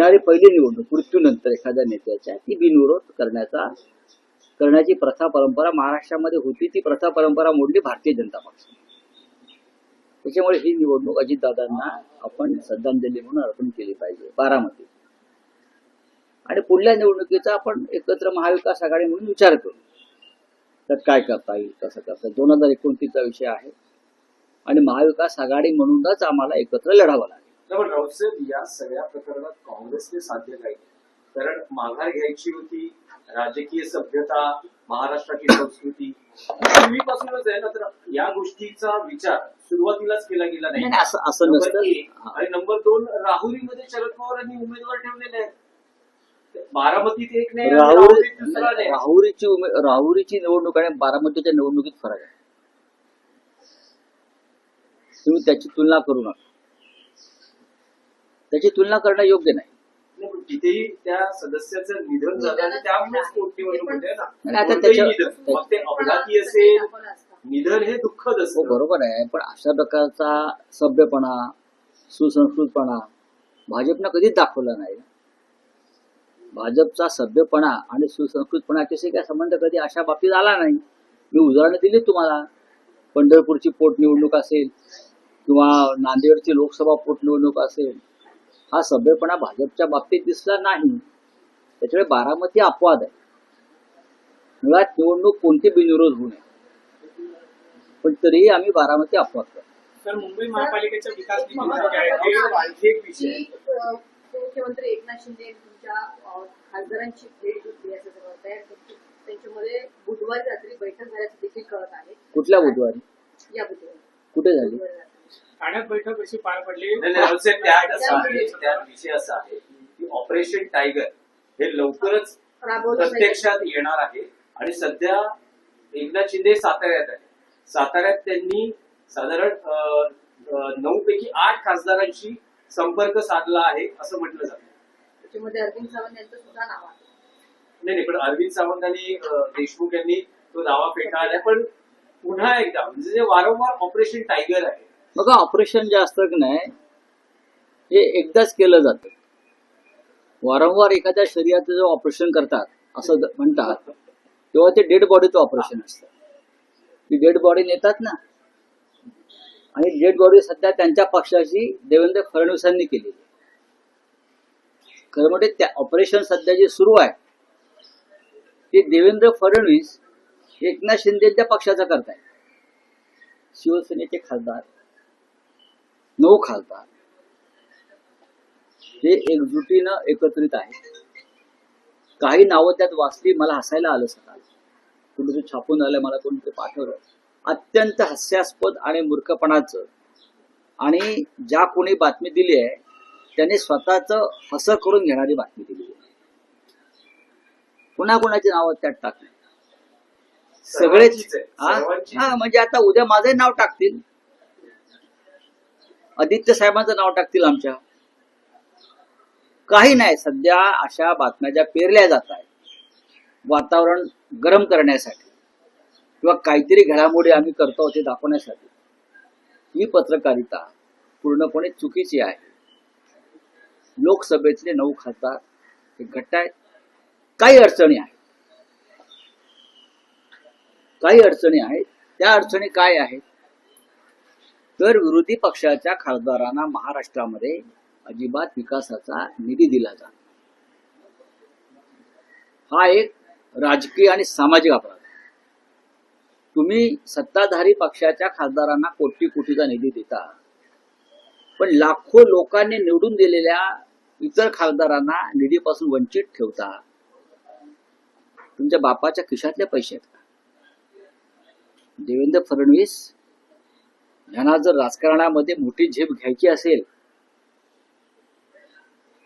असणारी पहिली निवडणूक मृत्यूनंतर एखाद्या नेत्याच्या ती बिनविरोध करण्याची प्रथा परंपरा महाराष्ट्रामध्ये होती. ती प्रथा परंपरा मोडली भारतीय जनता पक्ष. त्याच्यामुळे ही निवडणूक अजितदादांना आपण श्रद्धांजली म्हणून अर्पण केली पाहिजे बारामती. आणि पुढल्या निवडणुकीचा आपण एकत्र महाविकास आघाडी म्हणून विचार करू. त्यात काय करता येईल, कसं करता येईल. 2029चा विषय आहे आणि महाविकास आघाडी म्हणूनच आम्हाला एकत्र लढावं लागेल. पण राऊतसाहेब, या सगळ्या प्रकरणात काँग्रेसने साध्य काय, कारण माघार घ्यायची होती, राजकीय सभ्यता, महाराष्ट्राची संस्कृती पूर्वीपासूनच आहे ना, तर या गोष्टीचा विचार सुरुवातीलाच केला गेला नाही. असं नसतं. आणि नंबर 2, राहुरीमध्ये शरद पवारांनी उमेदवार ठेवलेले आहेत. बारामतीत एक नाही, राहुरीची निवडणूक आणि बारामतीच्या निवडणुकीत फरक आहे. तुम्ही त्याची तुलना करू नका. त्याची तुलना करणं योग्य नाही. जिथेही त्या सदस्याचं निधन झालं त्यामुळेच पोटनिवडणूक होते ना. आता मग ते अपघाती असेल, निधन हे दुःखद असतं. बरोबर आहे, पण अशा प्रकारचा सभ्यपणा, सुसंस्कृतपणा भाजपनं कधीच दाखवला नाही. भाजपचा सभ्यपणा आणि सुसंस्कृतपणाशी काय संबंध कधी अशा बाबतीत आला नाही. मी उदाहरणं दिली तुम्हाला. पंढरपूरची पोटनिवडणूक असेल किंवा नांदेडची लोकसभा पोटनिवडणूक असेल, हा सभ्यपणा भाजपच्या बाबतीत दिसला नाही. त्याच्यामुळे बारामती अपवाद आहे. मुळात निवडणूक कोणती बिनविरोध होऊ नये, पण तरीही आम्ही बारामती अपवाद करतो. तर मुंबई महापालिकेच्या विकास आणखी एक विषय, मुख्यमंत्री एकनाथ शिंदे तुमच्या खासदारांची भेट घेतली असं त्यांच्यामध्ये बुधवारी रात्री बैठक झाल्याचं देखील कळत आहे. कुठल्या बुधवारी? या बुधवारी. कुठे झाली? ठाण्यात बैठक कशी पार पडली? त्यात विषय असा आहे की ऑपरेशन टायगर हे लवकरच प्रत्यक्षात येणार आहे. आणि सध्या एकनाथ शिंदे साताऱ्यात आहे. साताऱ्यात त्यांनी साधारण 9 पैकी 8 खासदारांशी संपर्क साधला आहे असं म्हटलं जातं. त्याच्यामध्ये अरविंद सावंत यांचं सुद्धा नाव आहे. नाही, पण अरविंद सावंत आणि देशमुख यांनी तो दावा फेटाळला. पण पुन्हा एकदा म्हणजे वारंवार ऑपरेशन टायगर आहे. बघा, ऑपरेशन जे असतं की नाही हे एकदाच केलं जातं. वारंवार एखाद्या शरीराचं जेव्हा ऑपरेशन करतात असं म्हणतात, तेव्हा ते डेड बॉडीचं ऑपरेशन असतं. ती डेड बॉडी नेतात ना, आणि डेड बॉडी सध्या त्यांच्या पक्षाची देवेंद्र फडणवीसांनी केलेली. खरं म्हणजे त्या ऑपरेशन सध्या जे सुरू आहे ते देवेंद्र फडणवीस एकनाथ शिंदेच्या पक्षाचा करताय. शिवसेनेचे खासदार 9 खासदार हे एकजुटीनं एकत्रित आहेत. काही नावं त्यात वाचली, मला हसायला आलं. सकाळी कुठे छापून आलं, मला कोणतरी पाठवलं. अत्यंत हास्यास्पद आणि मूर्खपणाचं. आणि ज्या कोणी बातमी दिली आहे त्याने स्वतःच हसं करून घेणारी बातमी दिली आहे. पुन्हा कोणाची नावं त्यात टाकली सगळेच. हा, म्हणजे आता उद्या माझंही नाव टाकतील, आदित्य साहेबांचं नाव टाकतील आमच्या. काही नाही, सध्या अशा बातम्या ज्या पेरल्या जात आहेत वातावरण गरम करण्यासाठी किंवा काहीतरी घडामोडी आम्ही करतो ते दाखवण्यासाठी, ही पत्रकारिता पूर्णपणे चुकीची आहे. लोकसभेतले 9 खासदार हे घट्ट आहेत. काही अडचणी आहेत, त्या अडचणी काय आहेत तर विरोधी पक्षाच्या खासदारांना महाराष्ट्रामध्ये अजिबात विकासाचा निधी दिला जातो. हा एक राजकीय आणि सामाजिक अपराध. तुम्ही सत्ताधारी पक्षाच्या खासदारांना कोटीचा निधी देता, पण लाखो लोकांनी निवडून दिलेल्या इतर खासदारांना निधीपासून वंचित ठेवता. तुमच्या बापाच्या खिशातले पैसे आहेत का? देवेंद्र फडणवीस यांना जर राजकारणामध्ये मोठी झेप घ्यायची असेल,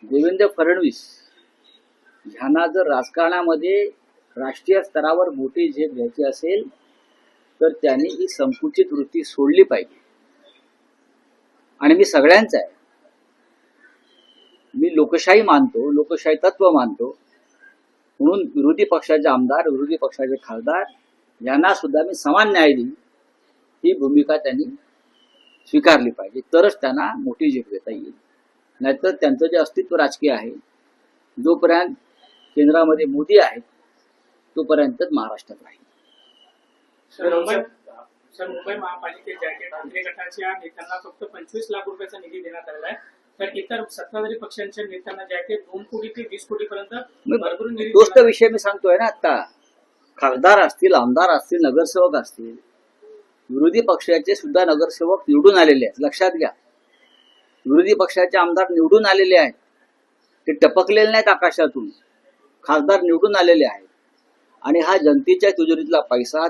देवेंद्र फडणवीस यांना जर राजकारणामध्ये राष्ट्रीय स्तरावर मोठी झेप घ्यायची असेल तर त्यांनी ही संकुचित वृत्ती सोडली पाहिजे. आणि मी सगळ्यांचा आहे, मी लोकशाही मानतो, लोकशाही तत्व मानतो. म्हणून विरोधी पक्षाचे आमदार, विरोधी पक्षाचे खासदार यांना सुद्धा मी समान न्याय देईन, ही भूमिका त्यांनी स्वीकारली पाहिजे. तरच त्यांना मोठी झेप घेता येईल. नाहीतर त्यांचं जे अस्तित्व राजकीय आहे, जोपर्यंत केंद्रामध्ये मोदी आहेत तोपर्यंतच महाराष्ट्रात राहील. सर, मुंबई महापालिकेच्या ठाकरे गटाच्या नेत्यांना फक्त 25 लाख रुपयाचा निधी देण्यात आलेला आहे, तर इतर सत्ताधारी पक्षांच्या नेत्यांना जे आहे ते 2 कोटी ते 20 कोटीपर्यंत भरभरून निधी तोच तर देण्यात विषय मी सांगतोय ना आता. खासदार असतील, आमदार असतील, नगरसेवक असतील, विरोधी पक्षाचे सुद्धा नगरसेवक निवडून आलेले आहेत. लक्षात घ्या, विरोधी पक्षाचे आमदार निवडून आलेले आहेत, ते टपकलेले नाहीत आकाशातून. खासदार निवडून आलेले आहेत. आणि हा जनतेच्या तिजोरीतला पैसा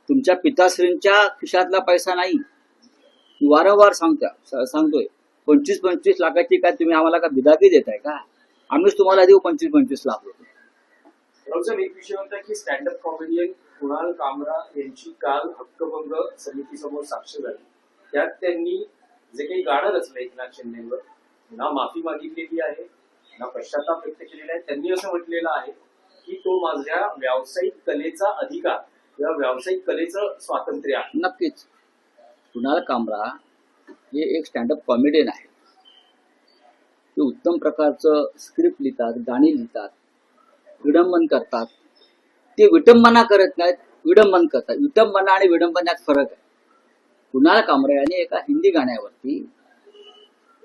तुमच्या पिताश्रींच्या खिशातला पैसा नाही. वारंवार सांगतोय 25-25 लाखाची काय तुम्ही आम्हाला का बिदागी देताय का? आम्हीच तुम्हाला देऊ 25-25 लाख रुपये. राहुल, एक विषय होता की स्टँडअप कॉमेडियन कुणाल कामरा यांची काल हक्कभंग समितीसमोर साक्ष झाली. त्यात त्यांनी जे काही गाणं रचलं एकनाथ शिंदेवर, ना माफी मागितलेली आहे ना पश्चाताप व्यक्त केलेला आहे. त्यांनी असं म्हटलेलं आहे की तो माझ्या व्यावसायिक कलेचा अधिकार किंवा व्यावसायिक कलेचं स्वातंत्र्य आहे. नक्कीच कुणाल कामरा हे एक स्टँडअप कॉमेडियन आहे. ते उत्तम प्रकारचं स्क्रिप्ट लिहितात, गाणी लिहितात, विडंबन करतात. ते विटंबना करत नाहीत, विडंबन करतात. विटंबना आणि विडंबनात फरक आहे. कुणाल कामरा यांनी एका हिंदी गाण्यावरती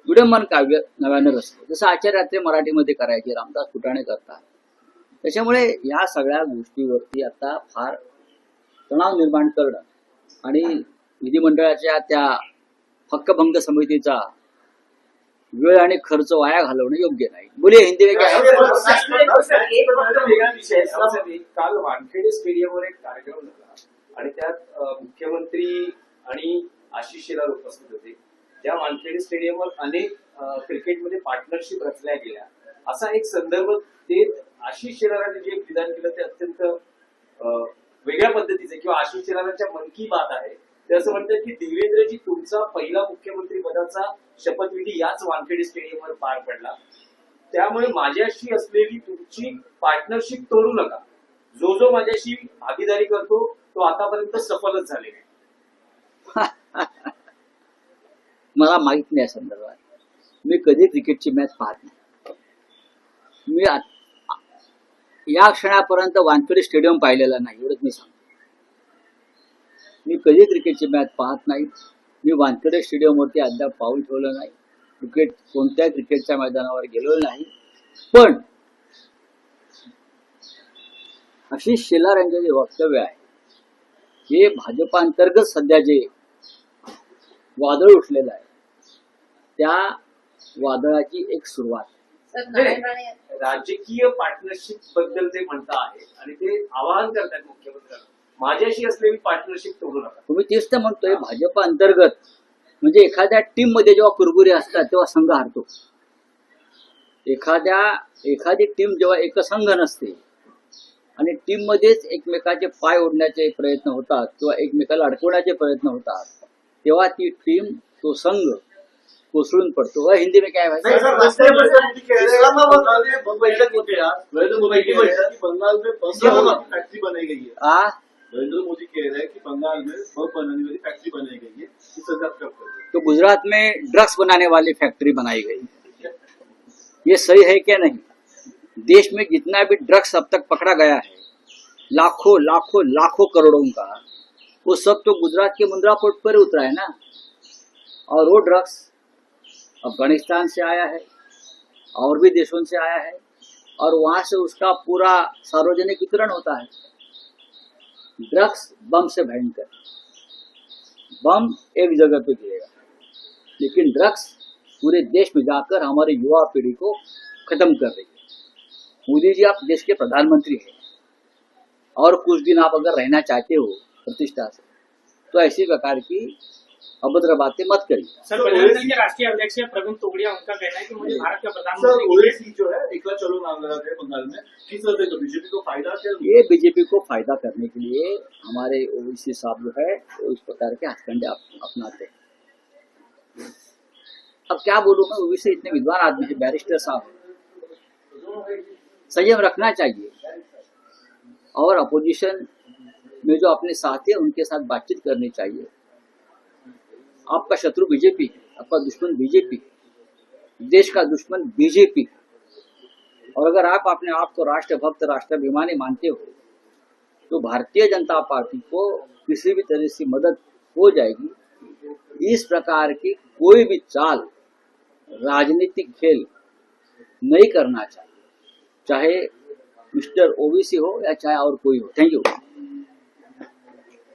विडंबन काव्य नव्यानं रचलं, जसं आचार्य मराठीमध्ये करायचे, रामदास फुटाणे करतात. त्याच्यामुळे या सगळ्या गोष्टीवरती आता फार तणाव निर्माण करणं आणि विधिमंडळाच्या त्या हक्कभंग समितीचा वेळ आणि खर्च वाया घालवणं योग्य नाही. बोलिये हिंदी में क्या है? वेगळा विषय आहे. काल वानखेडे स्टेडियमवर एक कार्यक्रम झाला आणि त्यात मुख्यमंत्री आणि आशिष शेलार उपस्थित होते. त्या वानखेडे स्टेडियमवर अनेक क्रिकेटमध्ये पार्टनरशिप रचल्या गेल्या असा एक संदर्भ देत आशिष शेलारांनी जे विधान केलं ते अत्यंत वेगळ्या पद्धतीचे किंवा आशिष शेलारांच्या मन की बात आहे. ते असं म्हणतात की देवेंद्रजी तुमचा पहिला मुख्यमंत्री पदाचा शपथविधी याच वानखेडे स्टेडियमवर पार पडला, त्यामुळे माझ्याशी असलेली तुमची पार्टनरशिप तोडू नका. जो माझ्याशी भागीदारी करतो तो आतापर्यंत सफलच झाले नाही. मला माहित नाही या संदर्भात. मी कधी क्रिकेटची मॅच पाहत नाही. मी या क्षणापर्यंत वानखेडे स्टेडियम पाहिलेला नाही, एवढंच मी सांगतो. मी कधी क्रिकेटची मॅच पाहत नाही. मी वानखेडे स्टेडियमवरती अद्याप पाऊल ठेवलं नाही. कोणत्याही क्रिकेटच्या मैदानावर गेलो नाही. पण आशिष शेलार यांचे जे वक्तव्य आहे हे भाजपा अंतर्गत सध्या जे वादळ उठलेलं आहे त्या वादळाची एक सुरुवात. राजकीय पार्टनरशिप बद्दल ते म्हणता आहे आणि ते आवाहन करतात मुख्यमंत्र्यांना माझ्याशी असलेली पार्टनरशिप तोडू नका. तुम्ही तेच तर म्हणतोय भाजप अंतर्गत. म्हणजे एखाद्या टीम मध्ये जेव्हा कुरबुरे असतात तेव्हा संघ हारतो. एखादी टीम जेव्हा एकसंघ नसते आणि टीम मध्येच एकमेकाचे पाय ओढण्याचे प्रयत्न होतात किंवा एकमेकाला अडकवण्याचे प्रयत्न होतात तेव्हा ती टीम, तो संघ कोसळून पडतो. वह हिंदी में क्या है भाई? बंगाल में फैक्ट्री बनाई गई है. नरेंद्र मोदी कह रहे हैं कि बंगाल में बम बनाने वाली फैक्ट्री बनाई गई है. इस सरकार कब करेगी? तो गुजरात में ड्रग्स बनाने वाली फैक्ट्री बनाई गई. ये सही है क्या नहीं? देश में जितना भी ड्रग्स अब तक पकड़ा गया है, लाखों लाखों लाखों करोड़ों का, वो सब तो गुजरात के मुंद्रा पोर्ट पर उतरा है ना. और वो ड्रग्स अफगानिस्तान से आया है और भी देशों से आया है और वहां से उसका पूरा सार्वजनिक वितरण होता है. ड्रग्स बम से भयंकर. बम एक जगह पे गिरेगा लेकिन ड्रग्स पूरे देश में जाकर हमारे युवा पीढ़ी को खत्म कर रही है. मोदी जी आप देश के प्रधानमंत्री हैं और कुछ दिन आप अगर रहना चाहते हो प्रतिष्ठा से तो ऐसी प्रकार की अभद्र बातें मत करिए. सर, बजरंग दल के राष्ट्रीय अध्यक्ष प्रवीण तोगड़िया, उनका कहना है कि मुझे भारत का सर, प्रधानमंत्री ओवैसी जो है एकला चलो नाम लगा है बंगाल में, किस तरह से बीजेपी को फायदा है? ये बीजेपी को फायदा करने के लिए हमारे ओवैसी साहब जो है वो इस प्रकार के हथकंडे अपनाते हैं. अब क्या बोलूं मैं, ओवैसी इतने विद्वान आदमी है, बैरिस्टर साहब. संयम रखना चाहिए और अपोजिशन में जो अपने साथी है उनके साथ बातचीत करनी चाहिए. आपका शत्रु बीजेपी है, आपका दुश्मन बीजेपी है. देश का दुश्मन बीजेपी। और अगर आप अपने आप को राष्ट्रभक्त राष्ट्राभिमानी मानते हो तो भारतीय जनता पार्टी को किसी भी तरह से मदद हो जाएगी। इस प्रकार की कोई भी चाल राजनीतिक खेल नहीं करना चाहिए, चाहे मिस्टर ओबीसी हो या चाहे और कोई हो। Thank you.